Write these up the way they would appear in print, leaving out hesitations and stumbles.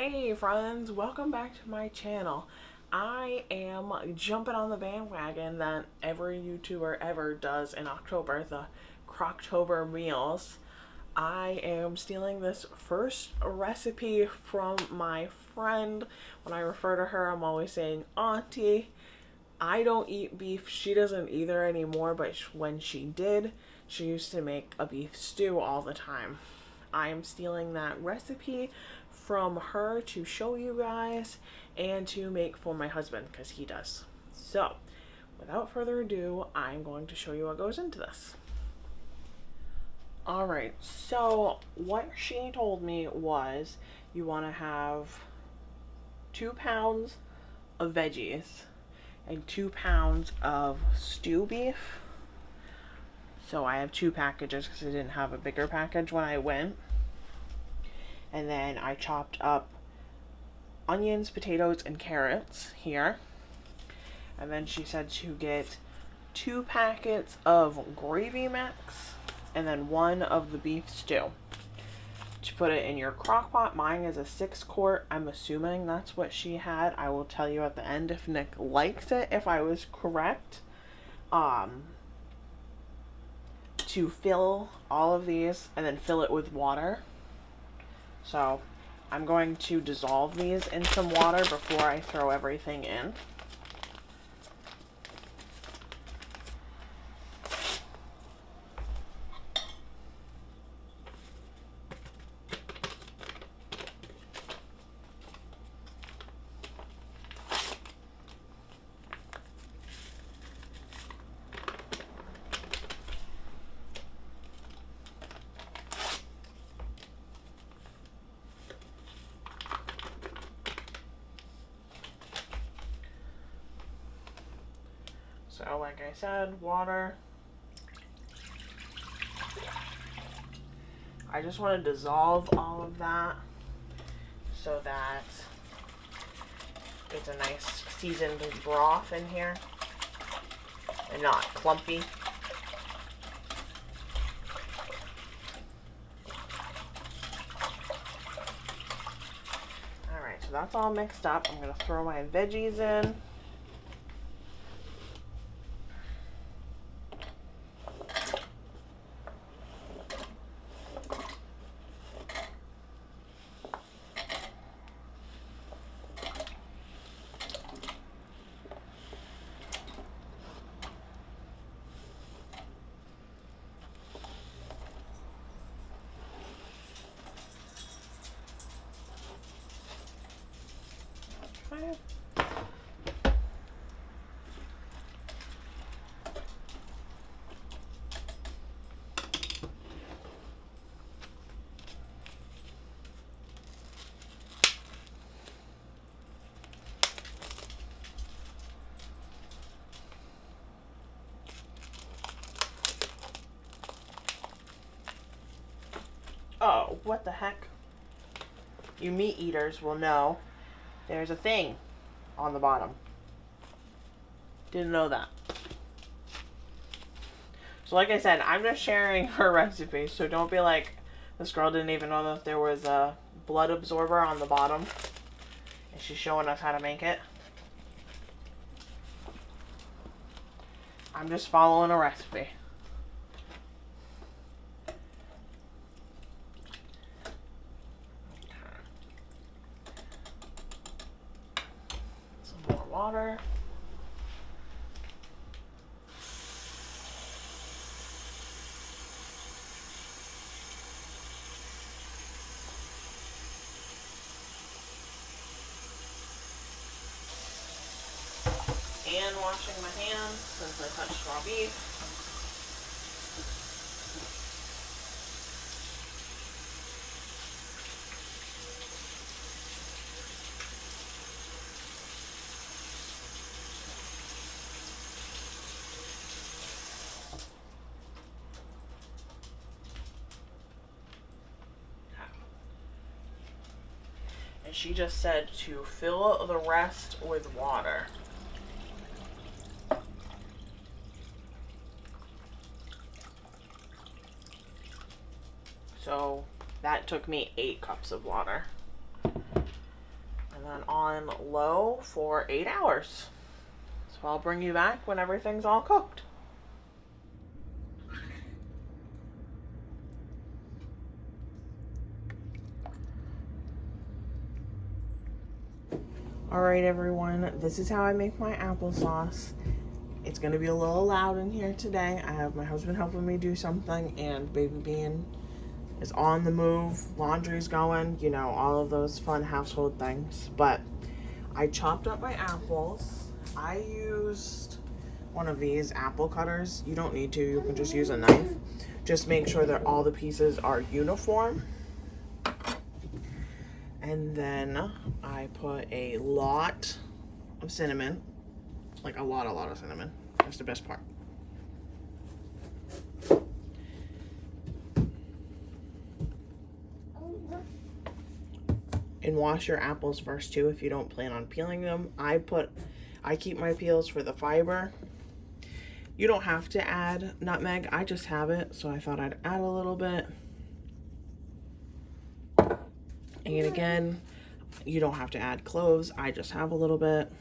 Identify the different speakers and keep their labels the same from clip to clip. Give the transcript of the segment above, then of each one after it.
Speaker 1: Hey friends, welcome back to my channel. I am jumping on the bandwagon that every YouTuber ever does in October, the Crocktober meals. I am stealing this first recipe from my friend. When I refer to her, I'm always saying auntie. I don't eat beef. She doesn't either anymore, but when she did, she used to make a beef stew all the time. I am stealing that recipe from her to show you guys and to make for my husband because he does. So, without further ado, I'm going to show you what goes into this. Alright, so what she told me was you want to have 2 pounds of veggies and 2 pounds of stew beef. So I have 2 packages because I didn't have a bigger package when I went. And then I chopped up onions, potatoes, and carrots here. And then she said to get 2 packets of gravy mix and then 1 of the beef stew. To put it in your crock pot. Mine is a 6-quart. I'm assuming that's what she had. I will tell you at the end if Nick likes it, if I was correct. To fill all of these and then fill it with water. So I'm going to dissolve these in some water before I throw everything in. So like I said, water. I just want to dissolve all of that so that it's a nice seasoned broth in here and not clumpy. Alright, so that's all mixed up. I'm going to throw my veggies in. Okay. Oh, what the heck? You meat eaters will know there's a thing on the bottom. Didn't know that. So like I said, I'm just sharing her recipe, so don't be like, this girl didn't even know that there was a blood absorber on the bottom. And she's showing us how to make it. I'm just following a recipe. Some more water. And washing my hands since I touched raw beef. And she just said to fill the rest with water. So that took me 8 cups of water. and then on low for 8 hours. So I'll bring you back when everything's all cooked. Alright everyone, this is how I make my applesauce. It's going to be a little loud in here today. I have my husband helping me do something, and Baby Bean is on the move. Laundry's going, you know, all of those fun household things. But I chopped up my apples. I used one of these apple cutters. You don't need to, you can just use a knife. Just make sure that all the pieces are uniform. And then I put a lot of cinnamon, like a lot of cinnamon. That's the best part. And wash your apples first too if you don't plan on peeling them. I keep my peels for the fiber. You don't have to add nutmeg. I just have it, so I thought I'd add a little bit. And again, you don't have to add cloves. I just have a little bit.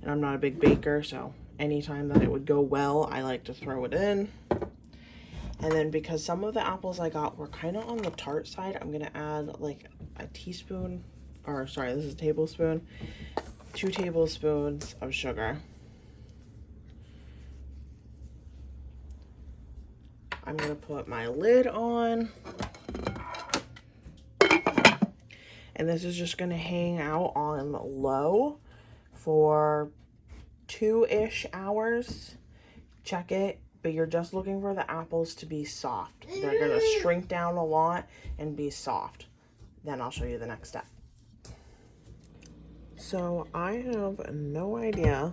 Speaker 1: And I'm not a big baker, so anytime that it would go well, I like to throw it in. And then because some of the apples I got were kind of on the tart side, I'm gonna add like a teaspoon, or sorry, this is a tablespoon, 2 tablespoons of sugar. I'm gonna put my lid on. And this is just gonna hang out on low for 2-ish hours. Check it, but you're just looking for the apples to be soft. They're gonna shrink down a lot and be soft. Then I'll show you the next step. So I have no idea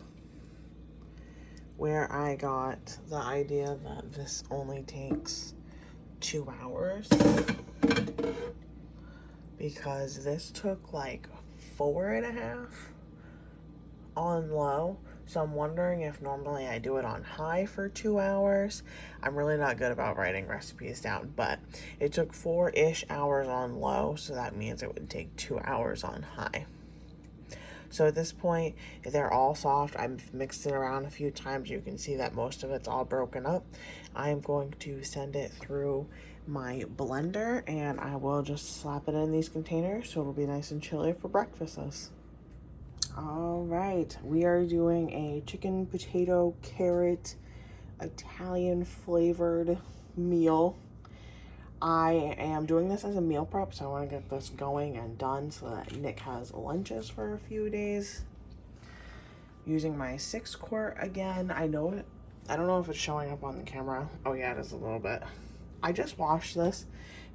Speaker 1: where I got the idea that this only takes 2 hours. Because this took like 4.5 on low. So I'm wondering if normally I do it on high for 2 hours. I'm really not good about writing recipes down, but it took 4-ish hours on low, so that means it would take 2 hours on high. So at this point, they're all soft. I've mixed it around a few times. You can see that most of it's all broken up. I'm going to send it through my blender, and I will just slap it in these containers so it'll be nice and chilly for breakfasts. All right, we are doing a chicken, potato, carrot, Italian flavored meal. I am doing this as a meal prep, so I want to get this going and done so that Nick has lunches for a few days. Using my 6-quart again. I don't know if it's showing up on the camera. Oh yeah, it is a little bit. I just washed this.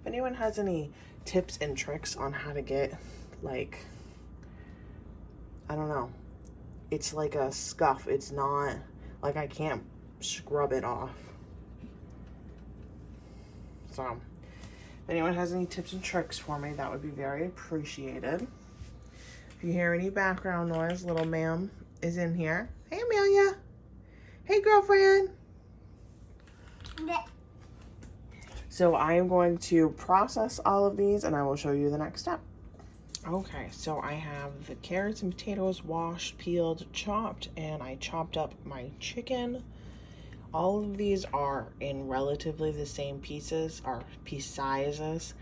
Speaker 1: If anyone has any tips and tricks on how to get, like, I don't know, it's like a scuff. It's not, like, I can't scrub it off. So, if anyone has any tips and tricks for me, that would be very appreciated. If you hear any background noise, little ma'am is in here. Hey, Amelia. Hey, girlfriend. So I am going to process all of these and I will show you the next step. Okay, so I have the carrots and potatoes washed, peeled, chopped, and I chopped up my chicken. All of these are in relatively the same pieces, or piece sizes,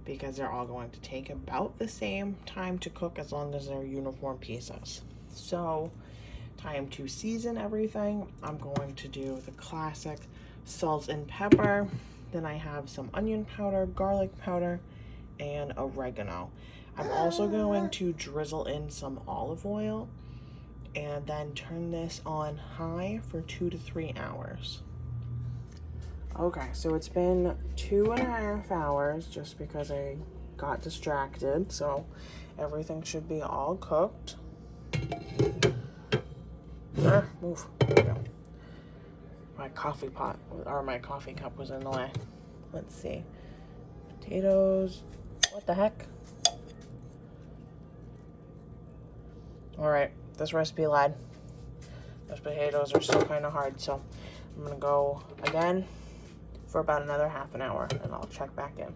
Speaker 1: because they're all going to take about the same time to cook as long as they're uniform pieces. So, time to season everything. I'm going to do the classic salt and pepper. Then I have some onion powder, garlic powder, and oregano. I'm also going to drizzle in some olive oil and then turn this on high for 2 to 3 hours. Okay, so it's been 2.5 hours just because I got distracted, so everything should be all cooked. Move. There we go. My coffee pot, or my coffee cup was in the way. Let's see. Potatoes. What the heck? Alright, this recipe lied. Those potatoes are still kind of hard, so I'm going to go again for about another half an hour, and I'll check back in.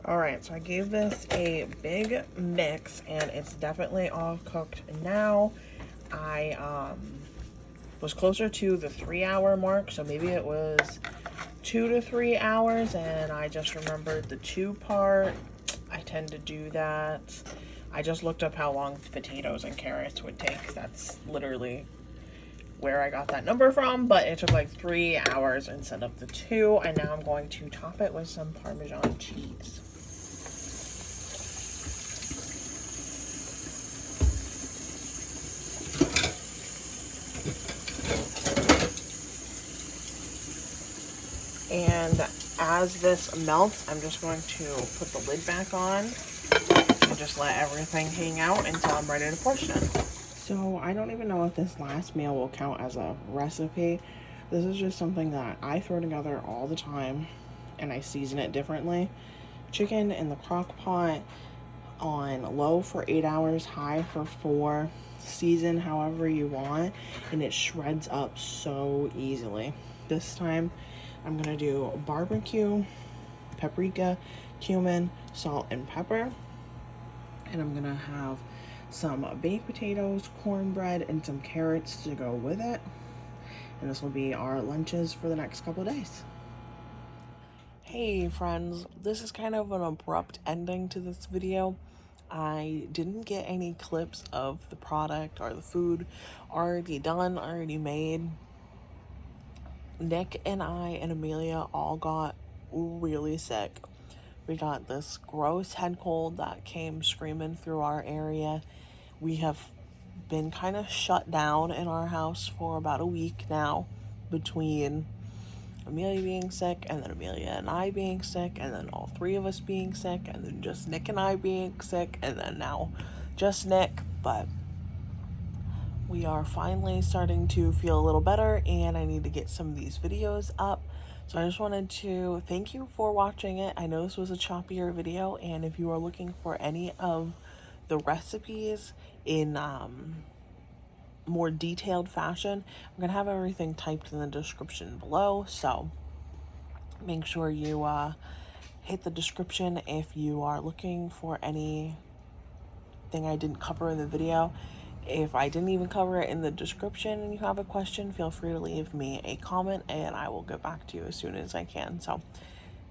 Speaker 1: Alright, so I gave this a big mix, and it's definitely all cooked now. I was closer to the 3-hour mark, so maybe it was 2 to 3 hours, and I just remembered the 2 part. I tend to do that. I just looked up how long potatoes and carrots would take. That's literally where I got that number from, but it took like 3 hours instead of the 2, and now I'm going to top it with some Parmesan cheese. And as this melts, I'm just going to put the lid back on and just let everything hang out until I'm ready to portion. So I don't even know if this last meal will count as a recipe. This is just something that I throw together all the time, and I season it differently. Chicken in the crock pot on low for 8 hours, high for 4. Season however you want, and it shreds up so easily. This time I'm gonna do barbecue, paprika, cumin, salt, and pepper. And I'm gonna have some baked potatoes, cornbread, and some carrots to go with it. And this will be our lunches for the next couple of days. Hey friends, this is kind of an abrupt ending to this video. I didn't get any clips of the product or the food already done, already made. Nick and I and Amelia all got really sick. We got this gross head cold that came screaming through our area. We have been kind of shut down in our house for about a week now, between Amelia being sick, and then Amelia and I being sick, and then all 3 of us being sick, and then just Nick and I being sick, and then now just Nick. But we are finally starting to feel a little better, and I need to get some of these videos up. So I just wanted to thank you for watching it. I know this was a choppier video, and if you are looking for any of the recipes in more detailed fashion, I'm gonna have everything typed in the description below, so make sure you hit the description if you are looking for anything I didn't cover in the video. If I didn't even cover it in the description and you have a question, feel free to leave me a comment and I will get back to you as soon as I can. So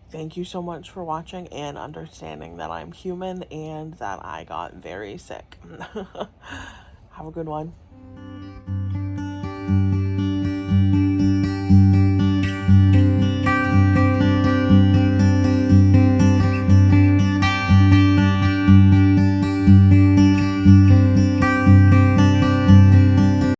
Speaker 1: thank you so much for watching and understanding that I'm human and that I got very sick. Have a good one.